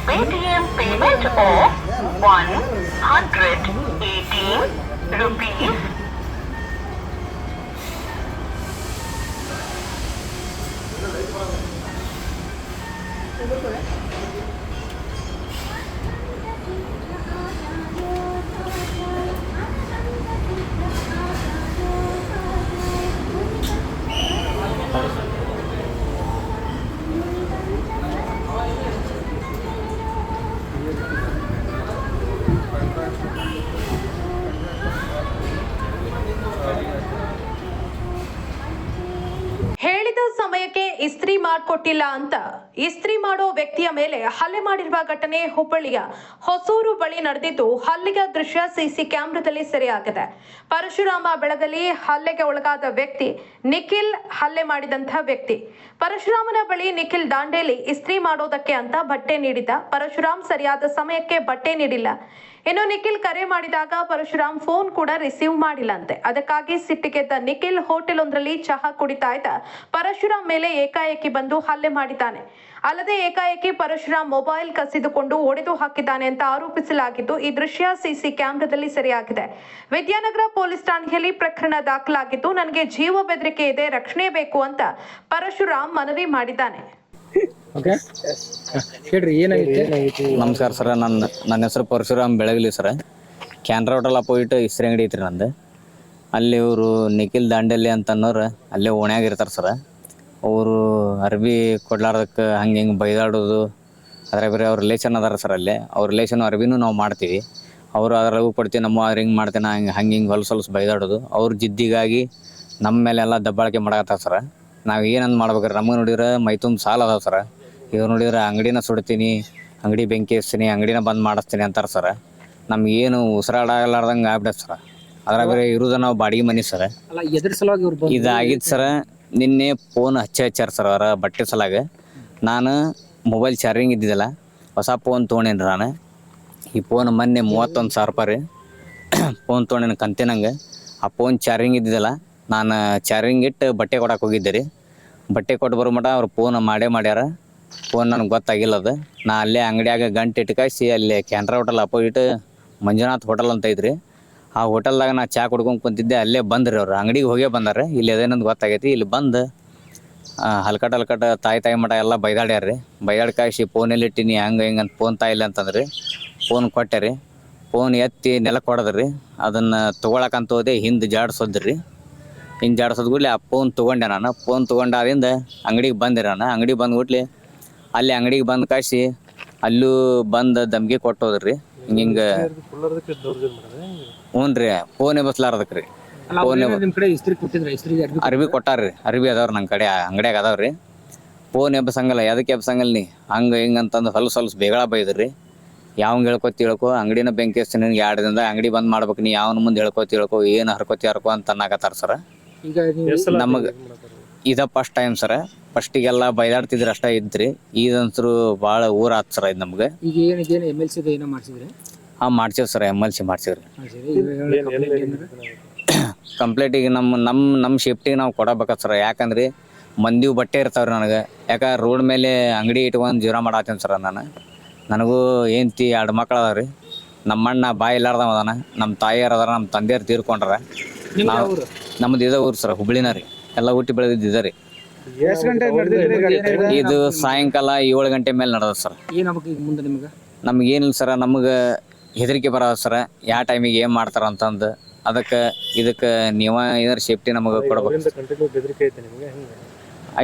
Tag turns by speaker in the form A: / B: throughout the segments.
A: Paytm payment of 118 rupees.
B: ಹೇಳಿದ ಸಮಯಕ್ಕೆ ಇಸ್ತ್ರಿ ಮಾಡಿಕೊಟ್ಟಿಲ್ಲ ಅಂತ ಇಸ್ತ್ರಿ ಮಾಡೋ ವ್ಯಕ್ತಿಯ ಮೇಲೆ ಹಲ್ಲೆ ಮಾಡಿರುವ ಘಟನೆ ಹುಬ್ಬಳ್ಳಿಯ ಹೊಸೂರು ಬಳಿ ನಡೆದಿದ್ದು, ಹಲ್ಲೆಯ ದೃಶ್ಯ ಸಿಸಿ ಕ್ಯಾಮೆರಾದಲ್ಲಿ ಸೆರೆಯಾಗಿದೆ. ಪರಶುರಾಮ ಬೆಳಗಲಿ ಹಲ್ಲೆಗೆ ಒಳಗಾದ ವ್ಯಕ್ತಿ ನಿಖಿಲ್ ಹಲ್ಲೆ ಮಾಡಿದಂತಹ ವ್ಯಕ್ತಿ. ಪರಶುರಾಮನ ಬಳಿ ನಿಖಿಲ್ ದಾಂಡೇಲಿ ಇಸ್ತ್ರಿ ಮಾಡೋದಕ್ಕೆ ಅಂತ ಬಟ್ಟೆ ನೀಡಿದ್ದ. ಪರಶುರಾಮ್ ಸರಿಯಾದ ಸಮಯಕ್ಕೆ ಬಟ್ಟೆ ನೀಡಿಲ್ಲ. ಇನ್ನು ನಿಖಿಲ್ ಕರೆ ಮಾಡಿದಾಗ ಪರಶುರಾಮ್ ಫೋನ್ ಕೂಡ ರಿಸೀವ್ ಮಾಡಿಲ್ಲಂತೆ. ಅದಕ್ಕಾಗಿ ಸಿಟ್ಟಿಗೆದ್ದ ನಿಖಿಲ್ ಹೋಟೆಲ್ ಒಂದರಲ್ಲಿ ಚಹಾ ಕುಡಿತಾ ಇದ್ದ ಪರಶುರಾಮ್ ಮೇಲೆ ಏಕಾಏಕಿ ಬಂದು ಹಲ್ಲೆ ಮಾಡಿದ್ದಾನೆ. ಅಲ್ಲದೆ ಏಕಾಏಕಿ ಪರಶುರಾಮ್ ಮೊಬೈಲ್ ಕಸಿದುಕೊಂಡು ಒಡೆದು ಹಾಕಿದ್ದಾನೆ ಅಂತ ಆರೋಪಿಸಲಾಗಿದ್ದು, ಈ ದೃಶ್ಯ ಸಿಸಿ ಕ್ಯಾಮೆರಾದಲ್ಲಿ ಸೆರೆಯಾಗಿದೆ. ವಿದ್ಯಾನಗರ ಪೊಲೀಸ್ ಠಾಣೆಯಲ್ಲಿ ಪ್ರಕರಣ ದಾಖಲಾಗಿದ್ದು, ನನಗೆ ಜೀವ ಬೆದರಿಕೆ ಇದೆ, ರಕ್ಷಣೆ ಬೇಕು ಅಂತ ಪರಶುರಾಮ್ ಮನವಿ ಮಾಡಿದ್ದಾನೆ.
C: ನಮಸ್ಕಾರ ಸರ್, ನನ್ನ ಹೆಸರು ಪರಶುರಾಮ್ ಬೆಳಗಲಿ ಸರ್. ಕ್ಯಾನ್ರಾ ಹೋಟೆಲ್ ಅಪೋಸಿಟ್ ಇಸ್ತ್ರಿ ಅಂಗಡಿ ಐತ್ರಿ ನಂದು. ಅಲ್ಲಿ ಇವರು ನಿಖಿಲ್ ದಾಂಡೇಲಿ ಅಂತ ಅನ್ನೋರು ಅಲ್ಲೇ ಓಣ್ಯಾಗ ಇರ್ತಾರೆ ಸರ್. ಅವರು ಅರ್ಬಿ ಕೊಡ್ಲಾರ್ದಕ್ಕೆ ಹಂಗೆ ಹಿಂಗೆ ಬೈದಾಡೋದು, ಅದ್ರಾಗ ಬೇರೆ ಅವ್ರ ರಿಲೇಷನ್ ಅದಾರ ಸರ್. ಅಲ್ಲೇ ಅವ್ರ ರಿಲೇಷನ್ ಅರ್ಬಿನೂ ನಾವು ಮಾಡ್ತೀವಿ. ಅವರು ಅದ್ರಾಗೂ ಕೊಡ್ತೀವಿ, ನಮ್ಮ ಹಿಂಗೆ ಮಾಡ್ತೇನೆ, ಹಂಗೆ ಹಿಂಗೆ ಹೊಲಸು ಬೈದಾಡೋದು. ಅವ್ರ ಜಿದ್ದಿಗಾಗಿ ನಮ್ಮ ಮೇಲೆಲ್ಲ ದಬ್ಬಾಳಿಕೆ ಮಾಡಕತ್ತಾರ ಸರ್. ನಾವು ಏನಂದು ಮಾಡ್ಬೇಕ್ರಿ? ನಮಗೆ ನೋಡಿದ್ರೆ ಮೈ ತುಂಬ ಸಾಲ ಅದಾವ ಸರ್. ಇವ್ರು ನೋಡಿದ್ರೆ ಅಂಗಡಿನ ಸುಡ್ತೀನಿ, ಅಂಗಡಿ ಬೆಂಕಿ ಹಚ್ತೀನಿ, ಅಂಗಡಿನ ಬಂದ್ ಮಾಡಿಸ್ತೀನಿ ಅಂತಾರೆ ಸರ್. ನಮ್ಗೇನು ಉಸಿರಾಡಲಾರ್ದಂಗೆ ಆಗ್ಬಿಡತ್ತೆ ಸರ್. ಅದ್ರಾಗ ಬೇರೆ ಇರೋದು ನಾವು ಬಾಡಿಗೆ ಮನೆ ಸರ್. ಇದಾಗಿತ್ತು ಸರ್. ನಿನ್ನೆ ಫೋನ್ ಹಚ್ಚಾರ ಸರ್ ಅವರ ಬಟ್ಟೆ ಸಲಾಗ. ನಾನು ಮೊಬೈಲ್ ಚಾರ್ಜಿಂಗ್ ಇದ್ದಿದ್ದಲ್ಲ, ಹೊಸ ಫೋನ್ ತೊಗೊಂಡೇನಿ ನಾನು. ಈ ಫೋನ್ ಮೊನ್ನೆ 31,000 ರೂಪಾಯಿ ರೀ ಫೋನ್ ತೊಗೊಂಡೇನು ಕಂತಿನಂಗೆ. ಆ ಫೋನ್ ಚಾರ್ಜಿಂಗ್ ಇದ್ದಿದ್ದಲ್ಲ, ನಾನು ಚಾರ್ಜಿಂಗ್ ಇಟ್ಟು ಬಟ್ಟೆ ಕೊಡಕ್ಕೆ ಹೋಗಿದ್ದೆ ರೀ. ಬಟ್ಟೆ ಕೊಟ್ಟು ಬರೋ ಮಟ ಅವ್ರು ಫೋನ್ ಮಾಡ್ಯಾರ. ಫೋನ್ ನನಗೆ ಗೊತ್ತಾಗಿಲ್ಲ ಅದು. ನಾ ಅಲ್ಲೇ ಅಂಗಡಿಯಾಗ ಗಂಟೆ ಇಟ್ಕಾಯಿಸಿ ಅಲ್ಲೇ Canara hotel opposite Manjunath hotel ಅಂತ ಐತ್ರಿ. ಆ ಹೋಟೆಲ್ದಾಗ ನಾ ಚಾ ಕುಡ್ಕೊಂಡು ಕುಂತಿದ್ದೆ. ಅಲ್ಲೇ ಬಂದ್ರಿ ಅವ್ರು, ಅಂಗಡಿಗೆ ಹೋಗೇ ಬಂದಾರೆ. ಇಲ್ಲಿ ಅದೇನಂದು ಗೊತ್ತಾಗೈತಿ. ಇಲ್ಲಿ ಬಂದು ಹಲ್ಕಟ ತಾಯಿ ಮಠ ಎಲ್ಲ ಬೈದಾಡ್ಯಾರ್ರಿ. ಬೈದಾಡ್ ಕಾಯಿಸಿ ಫೋನಲ್ಲಿ ಇಟ್ಟಿನಿ ಹಂಗೆ ಹಿಂಗೆ ಅಂತ ಫೋನ್ ತಾಯಿಲ್ಲ ಅಂತಂದ್ರಿ. ಫೋನ್ ಕೊಟ್ಟೆ ರೀ. ಫೋನ್ ಎತ್ತಿ ನೆಲಕ್ಕೆ ಹೊಡೆದ್ರಿ. ಅದನ್ನು ತೊಗೊಳಕಂತ ಹೋದೆ, ಹಿಂದೆ ಜಾಡ್ಸೋದ್ರಿ. ಹಿಂಗೆ ಜಾಡ್ಸೋದು ಕೂಡಲೇ ಆ ಫೋನ್ ತೊಗೊಂಡೆ ನಾನು. ಫೋನ್ ತೊಗೊಂಡಾದಿಂದ ಅಂಗಡಿಗೆ ಬಂದೆ ನಾನು. ಅಂಗಡಿಗೆ ಬಂದ್ಬಿಟ್ಲಿ ಅಲ್ಲಿ ಅಂಗಡಿಗೆ ಬಂದು ಕಾಯಿಸಿ ಅಲ್ಲೂ ಬಂದು ದಮ್ಗೆ ಕೊಟ್ಟೋದ್ರಿ. ಹಿಂಗೆ ಹ್ಞೂ ರೀ, ಫೋನೇ ಬಸ್ಲಾರ್ದಕ್ಕೆ ರೀ. ಅರ್ಬಿ ಕೊಟ್ಟಾರ್ರಿ. ಅರ್ಬಿ ಅದಾವ್ರಿ ನನ್ನ ಕಡೆ ಅಂಗಡಿಯಾಗ ಅದಾವ್ರಿ. ಫೋನ್ ಎಬ್ಬಸಂಗಲ್ಲ, ಎದಕ್ಕೆ ಎಬ್ಬಸಂಗಲ್ಲ ನೀ ಹಂಗೆ ಹಿಂಗೆ ಅಂತಂದು ಹೊಲಸು ಬೇಗಳ ಬೈದ್ರಿ. ಯಾವಂಗೆ ಹೇಳ್ಕೊ ಅಂಗಡಿನ ಬೆಂಕಿ ಹಚ್ತೀನಿ, ನಿನ್ಗೆ 2 ದಿನದಾಗ ಅಂಗಡಿ ಬಂದ್ ಮಾಡ್ಬೇಕು, ನೀ ಯಾವನ ಮುಂದೆ ಹೇಳ್ಕೊ ಏನು ಹರ್ಕೊ ಅಂತ ಅನ್ನಕತ್ತಾರ ಸರ್. ನಮಗೆ ಇದ ಫಸ್ಟ್ ಟೈಮ್ ಸರ್. ಫಸ್ಟಿಗೆಲ್ಲ ಬೈದಾಡ್ತಿದ್ರು ಅಷ್ಟೇ ಇದ್ರಿ. ಇದಂತರೂ ಭಾಳ ಊರ ಆತ್ ಸರ್ ಇದು ನಮ್ಗೆ. ಹಾಂ ಮಾಡ್ಸಿವಿ ಸರ್, MLC ಮಾಡ್ಸಿವ್ರಿ. ಕಂಪ್ಲೇಂಟಿಗೆ ನಮ್ಮ ಸೇಫ್ಟಿಗೆ ನಾವು ಕೊಡಬೇಕತ್ ಸರ್. ಯಾಕಂದ್ರೆ ಮಂದಿವು ಬಟ್ಟೆ ಇರ್ತಾವ್ರಿ ನನಗೆ. ಯಾಕೆ ರೋಡ್ ಮೇಲೆ ಅಂಗಡಿ ಇಟ್ಕೊಂಡು ಜೀವನ ಮಾಡತ್ತೀನಿ ಸರ್ ನಾನು. ನನಗೂ ಹೆಂಡ್ತಿ 2 ಮಕ್ಳು ಅದಾವ್ರಿ. ನಮ್ಮ ಅಣ್ಣ ಬಾಯಿ ಇಲ್ಲಾರ್ದವ ಅದಾನ. ನಮ್ಮ ತಾಯಿಯರು ಅದಾರ, ನಮ್ಮ ತಂದೆಯರು ತೀರ್ಕೊಂಡ್ರ. ನಮ್ದು ಇದ ಊರು ಸರ್, ಹುಬ್ಳಿನ ರೀ. ಎಲ್ಲ ಹುಟ್ಟಿ ಬೆಳೆದಿದ್ದ ರೀ. ಇದು ಸಾಯಂಕಾಲ 7 ಗಂಟೆ ಮೇಲೆ ನಡೆದ ಸರ್. ನಮ್ಗೇನಿಲ್ಲ ಸರ್, ನಮ್ಗೆ ಹೆದರಿಕೆ ಬರೋದು ಸರ್, ಯಾವ ಟೈಮಿಗೆ ಏನು ಮಾಡ್ತಾರ ಅಂತಂದು. ಇದಕ್ಕೆ ನೀವು ಏನಾರು ಸೇಫ್ಟಿ ನಮಗೆ ಕೊಡ್ಬೇಕು.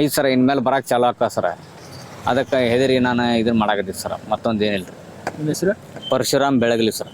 C: ಐದು ಸರ್, ಇನ್ಮೇಲೆ ಬರಕ್ಕೆ ಚಾಲು ಆಗ್ತದೆ ಸರ್. ಅದಕ್ಕೆ ಹೆದರಿ ನಾನು ಇದನ್ನ ಮಾಡಾಕತ್ತೀನಿ ಸರ್. ಮತ್ತೊಂದು ಏನಿಲ್ಲ ರೀ.
D: ನಿಮ್ಮ ಹೆಸರು?
C: ಪರಶುರಾಮ್ ಬೆಳಗಲಿ ಸರ್.